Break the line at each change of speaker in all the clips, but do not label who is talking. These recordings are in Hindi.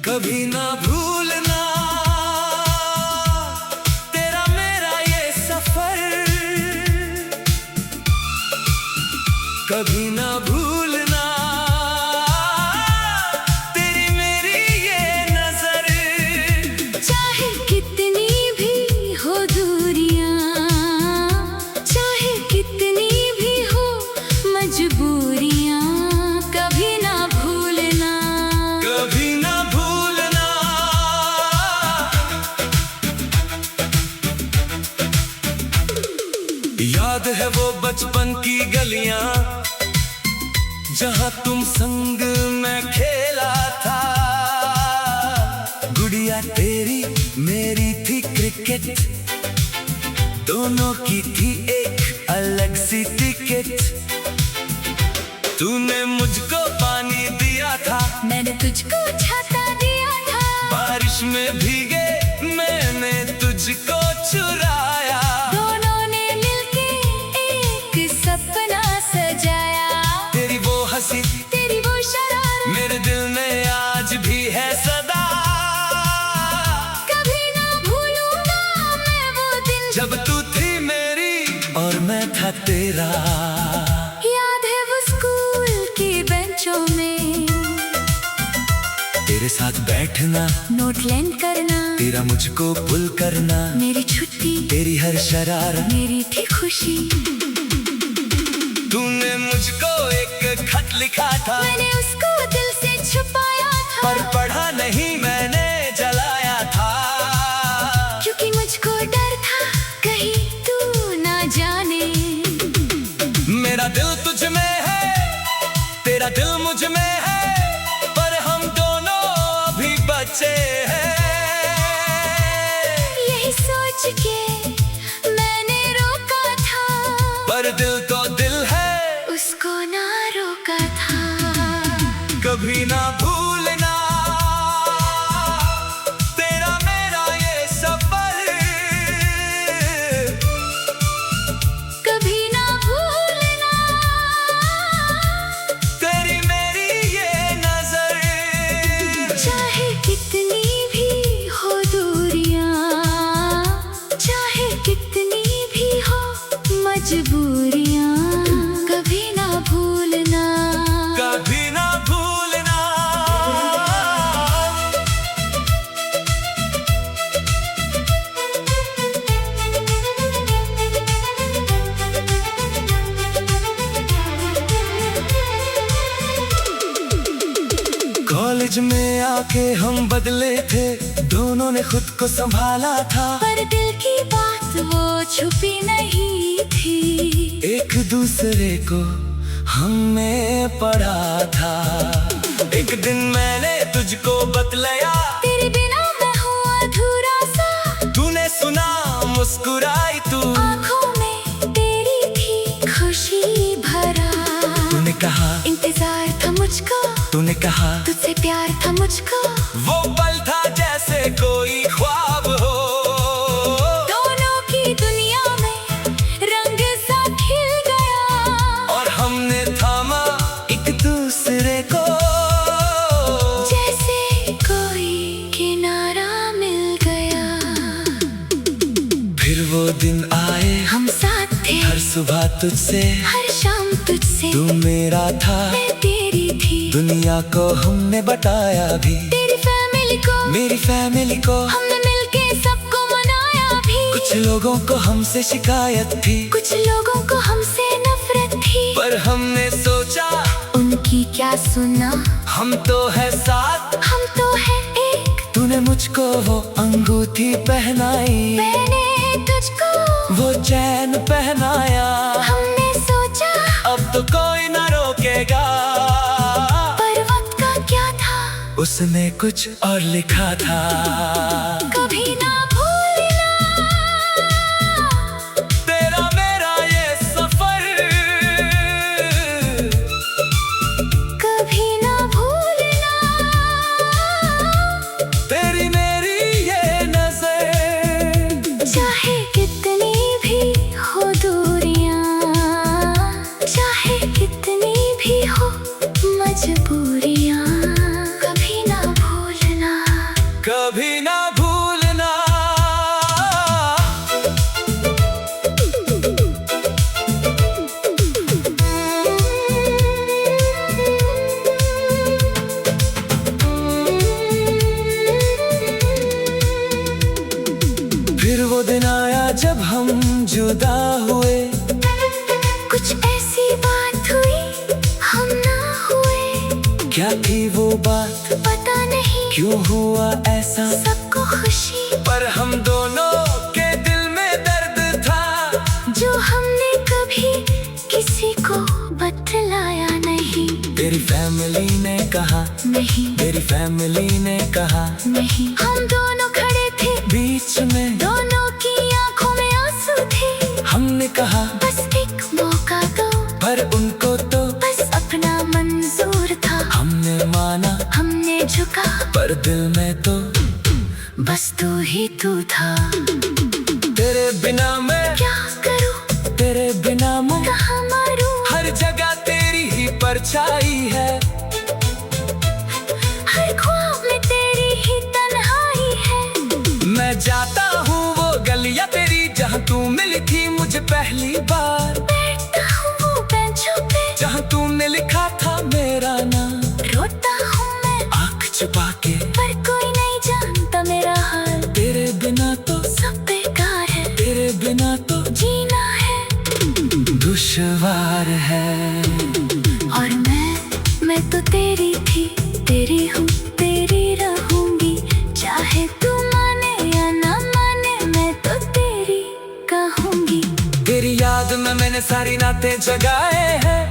कभी ना भूलना तेरा मेरा ये सफर, कभी ना भूलना तेरी मेरी ये नजर।
चाहे कितनी भी हो दूरियां, चाहे कितनी भी हो मजबूरियां, कभी ना भूलना,
कभी ना भूलना। याद है वो बचपन की गलियां जहां तुम संग मैं खेला था। गुड़िया तेरी मेरी थी क्रिकेट, दोनों की थी एक अलग सी टिकट। तूने मुझको पानी दिया था,
मैंने तुझको छाता दिया था।
बारिश में भीगे मैंने तुझको चुराया।
दोनों ने मिलके एक सपना सजाया।
तेरी वो हंसी
तेरी वो शरारत
मेरे दिल में आज भी है सदा।
कभी ना भूलूंगा मैं वो दिन
जब तू थी मेरी और मैं था तेरा।
याद है वो स्कूल की बेंचों में
तेरे साथ बैठना,
नोट लैंड करना,
तेरा मुझको पुल करना।
मेरी छुट्टी
तेरी हर शरारत
मेरी थी खुशी।
तूने मुझको एक खत लिखा था,
मैंने उसको दिल से छुपाया था।
पर पढ़ा नहीं मैंने जलाया था।
क्योंकि मुझको डर था कहीं तू ना जाने।
मेरा दिल तुझ में है, तेरा दिल मुझ में है, पर हम दोनों अभी बच्चे हैं।
यही सोच के मैंने रोका था,
पर दिल तो दिल है,
उसको ना रोका था।
कभी ना भूलना तेरा मेरा ये सफर,
कभी ना भूलना
तेरी मेरी ये नजर।
चाहे कितनी भी हो दूरियां, चाहे कितनी भी हो मजबूरियां, कभी ना भूलना,
कभी ना भूलना। कॉलेज में आके हम बदले थे, दोनों ने खुद को संभाला था।
पर दिल की बात वो छुपी नहीं थी।
एक दूसरे को हमें पढ़ा था। एक दिन मैंने तुझको बतलाया,
तेरे बिना मैं हूँ अधूरा सा।
तूने सुना मुस्कुराई तू,
आँखों में तेरी थी खुशी भरा।
तूने कहा
इंतजार था मुझको,
तूने कहा
तुझसे प्यार था मुझको।
वो पल था जैसे कोई ख्वाब हो।
दोनों की दुनिया में रंग सा खिल गया,
और हमने थामा एक दूसरे को,
जैसे कोई किनारा मिल गया।
फिर वो दिन आए
हम साथ थे,
हर सुबह तुझसे,
हर शाम तुझसे।
तू मेरा था,
मैं तेरी थी।
दुनिया को हमने बताया भी,
तेरी फैमिली को
मेरी फैमिली को।
हमने मिलके सबको मनाया भी।
कुछ लोगों को हमसे शिकायत थी,
कुछ लोगों को हमसे नफरत थी,
पर हमने सोचा
उनकी क्या सुना।
हम तो है साथ,
हम तो है एक।
तूने मुझको वो अंगूठी पहनाई,
मैंने तुझको
वो चैन पहनाया।
हमने सोचा
अब तो कोई ना रोकेगा,
पर वक्त का क्या था,
उसने कुछ और लिखा था।
कभी ना भूलना
तेरा मेरा ये सफर,
कभी ना भूलना
तेरी मेरी ये नजर।
चाहे कितनी भी हो दूरियां, चाहे कितनी भी हो मजबूरियां,
थी वो बात,
पता नहीं
क्यों हुआ ऐसा,
सबको खुशी
पर हम दोनों के दिल में दर्द था,
जो हमने कभी किसी को बतलाया नहीं।
तेरी फैमिली ने कहा,
नहीं
तेरी फैमिली ने कहा,
नहीं, हम दोनों खड़े थे
बीच में
दोनों की आंखों में आंसू थे।
हमने कहा
बस एक मौका दो,
पर उनको तो
बस अपना मंजूर था।
हमने माना,
हमने झुका,
पर दिल में तो
बस तू ही तू था।
तेरे बिना मैं
क्या करूं,
तेरे बिना मैं
कहाँ मारूं,
हर जगह तेरी ही परछाई है,
हर ख्वाब में तेरी ही तन्हाई है।
मैं जाता हूँ वो गलियाँ तेरी जहाँ तू मिली थी मुझे पहली बार,
बैठता हूँ वो बेंचों पे
जहाँ तूने लिखा था मेरा नाम,
रोता हूँ मैं
आँख छुपा के,
पर कोई नहीं जानता मेरा हाल।
तेरे बिना तो
सब बेकार है,
तेरे बिना तो
जीना है
दुश्वार है।
और मैं तो तेरी थी, तेरी हूँ, तेरी रहूंगी, चाहे तू माने या ना माने, मैं तो तेरी कहूंगी।
तेरी याद में मैंने सारी नातें जगाए हैं,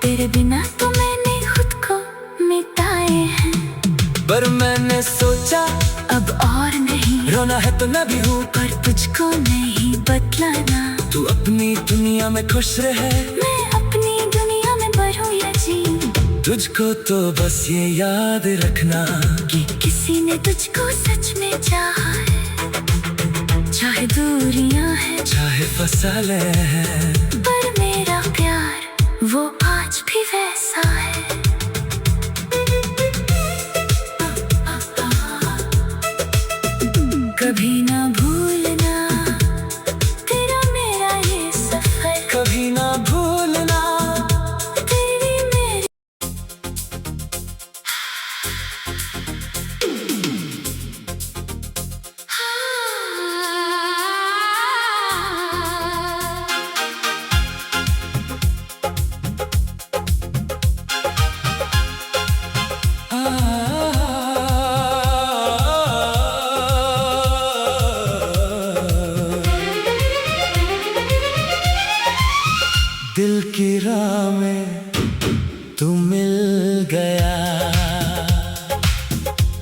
तेरे बिना तो मैंने खुद को मिटाए हैं,
पर मैंने सोचा
अब और नहीं
रोना है तो मैं भी हूँ,
पर तुझको नहीं बतलाना।
तू अपनी दुनिया में खुश रहे,
मैं अपनी दुनिया में बढ़ूं या जी,
तुझको तो बस ये याद रखना
कि किसी ने तुझको सच में चाहा है। चाहे दूरियां हैं,
चाहे फसले हैं,
पर मेरा प्यार वो आज भी वैसा है। कभी ना भूलना तेरा मेरा ये सफर,
कभी ना भूलना
तेरी मेरी।
दिल की राह में तू मिल गया,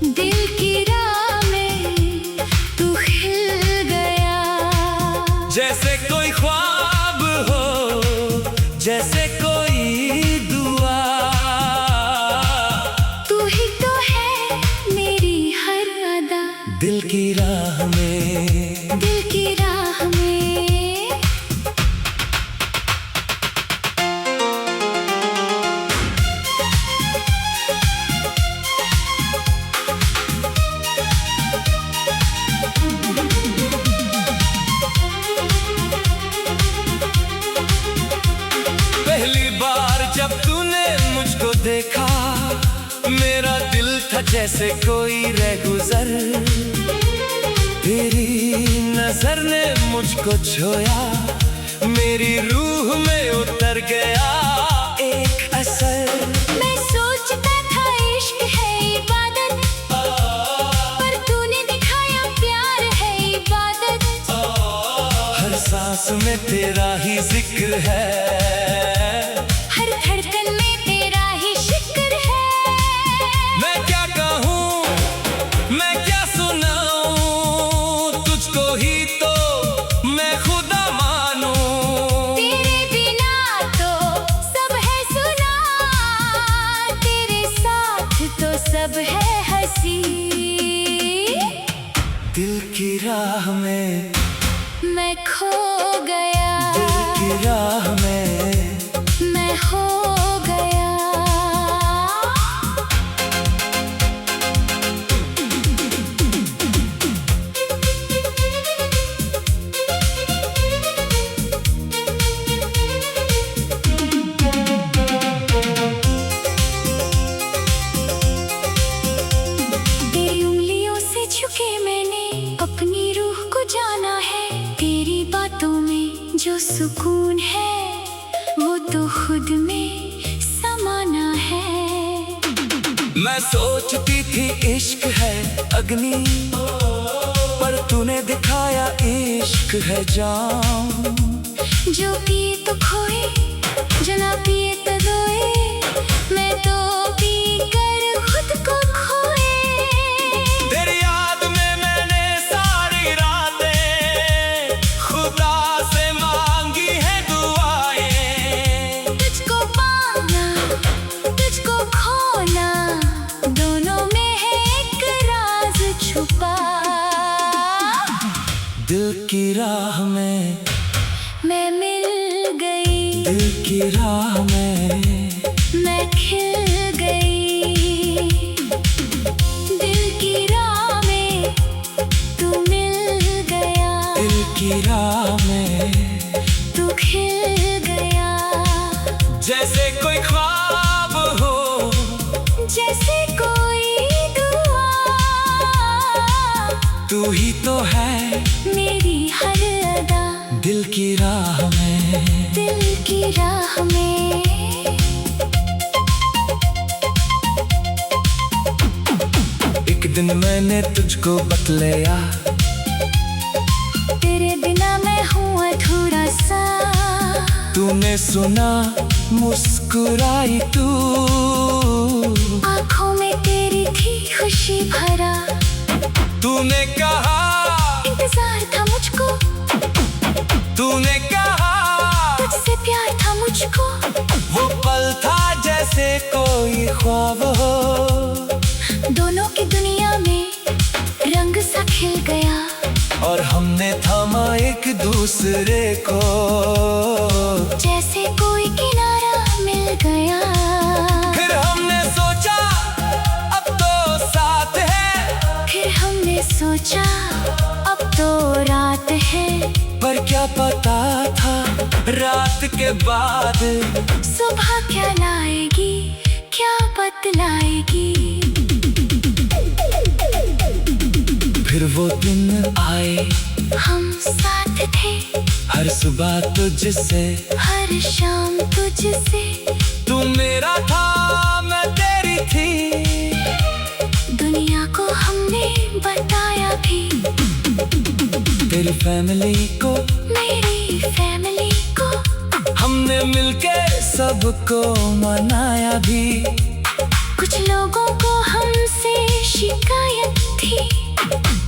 दिल की राह में तू खिल गया,
जैसे कोई ख्वाब हो, जैसे कोई दुआ,
तू ही तो है मेरी हर अदा।
दिल की राह में,
दिल की राह में
पहली बार जब तूने मुझको देखा, मेरा दिल था जैसे कोई रहगुजर, तेरी नजर ने मुझको छोया, मेरी रूह में उतर गया एक असर।
मैं सोचता था इश्क है इबादत, पर तूने दिखाया प्यार है इबादत।
हर सांस में तेरा ही जिक्र है,
हर धड़कन में तेरा ही शिक्र है।
मैं क्या कहूँ, मैं क्या सुनाऊं, तुझको ही तो मैं खुदा मानूं।
तेरे बिना तो सब है सुना, तेरे साथ तो सब है हंसी।
दिल की राह में
मैं खो गया,
दिल की राह में
मैं हो गया। तेरी उंगलियों से छुके मैंने अपनी रूह को जाना है, तेरी बातों में जो सुकून है वो तो खुद में समाना है।
मैं सोचती थी इश्क है अग्नि, पर तूने दिखाया इश्क है जाम।
जो पिए तो खोए, जो ना पिए तो रोए, मैं तो पी कर खुद को खोए।
तेरी याद में मैंने सारी रातें खुदा से मांगी है दुआएं।
तुझको पाना, तुझको खोना, दोनों में है एक राज छुपा।
दिल की राह में
मैं मिल गई,
दिल की राह में
मैं खिल गई। दिल की राह में तू मिल गया,
दिल की राह में
तू खिल गया।
जैसे कोई ख्वाब हो,
जैसे कोई दुआ,
तू ही तो है
मेरी हर अदा।
दिल की राह में,
दिल की राह में।
एक दिन मैंने तुझको बतलाया,
तेरे बिना मैं हूँ अधूरा सा।
तूने सुना मुस्कुराई तू,
आँखों में तेरी थी खुशी भरा।
तूने कहा
इंतजार था मुझको,
तूने कहा
तुझसे प्यार था मुझको।
वो पल था जैसे कोई ख्वाब हो,
दोनों की दुनिया में रंग सा खिल गया।
और हमने थामा एक दूसरे को,
जैसे कोई किनारा मिल गया।
फिर हमने सोचा अब तो साथ है,
फिर हमने सोचा अब तो रात है।
पर क्या पता था रात के बाद
सुबह क्या लाएगी, क्या बतलाएगी।
फिर वो दिन आए,
हम साथ थे,
हर सुबह तुझसे,
हर शाम तुझसे।
तू मेरा था मैं तेरी थी,
दुनिया को हमने बताया भी,
तेरी फैमिली को,
मेरी फैमिली को।
हमने मिलके सबको मनाया भी।
कुछ लोगों को हमसे शिकायत थी,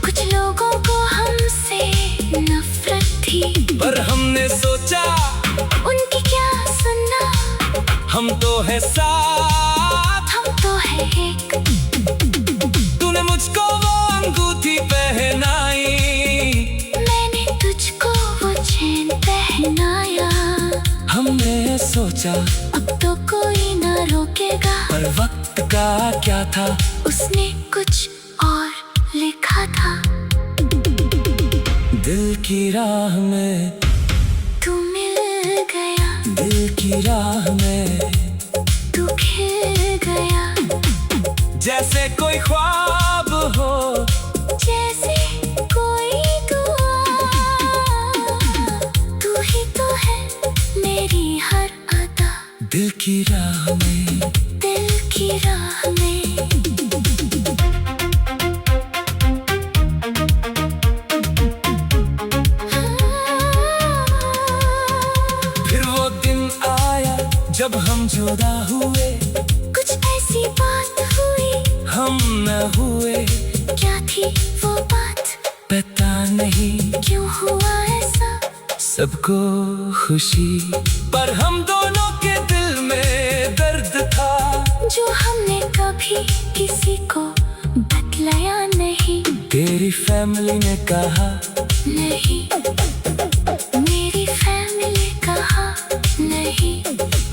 कुछ लोगों को हमसे नफरत थी।
पर हमने सोचा
उनकी क्या सुनना,
हम तो है साथ,
हम तो है एक।
तूने मुझको वो अंगूठी पहनाई,
मैंने तुझको वो चैन पहनाया।
हमने सोचा
अब तो कोई ना रोकेगा,
पर वक्त का क्या था,
उसने कुछ और लिखा था।
दिल की राह में
तू मिल गया,
दिल की राह में
तू खिल गया।
जैसे कोई ख्वाब हो,
जैसे कोई दुआ, तू ही तो है मेरी हर अदा।
दिल की राह में,
दिल की राह में।
फिर वो दिन आया जब हम जुदा हुए,
कुछ ऐसी बात हुई,
हम न हुए।
क्या थी वो बात,
पता नहीं
क्यों हुआ ऐसा।
सबको खुशी, पर हम दोनों के दिल में दर्द था,
जो हमने कभी किसी को बतलाया नहीं।
तेरी फैमिली ने कहा
नहीं, मेरी फैमिली कहा नहीं।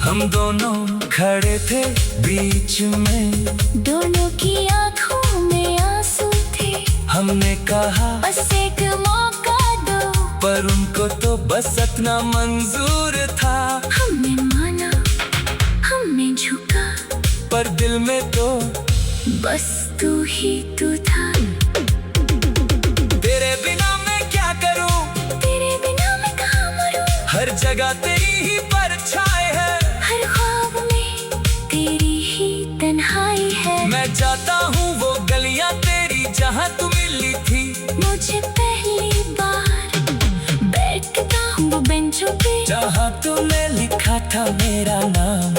हम दोनों खड़े थे बीच में,
दोनों की आंखों में आंसू थे।
हमने कहा
बस एक मौका दो,
पर उनको तो बस इतना मंजूर था।
हमने माना, हमने झुका,
पर दिल में तो
बस तू ही तू था।
तेरे बिना मैं क्या करूं,
तेरे बिना मैं कहाँ मरूं।
हर जगह तेरी ही परछाई है,
हर ख्वाब में तेरी ही तन्हाई है।
मैं जाता हूँ वो गलियां तेरी जहाँ तू मिली थी।
मुझे पहली बार बैठता हूँ वो बेंचों पे
जहाँ तूने लिखा था मेरा नाम।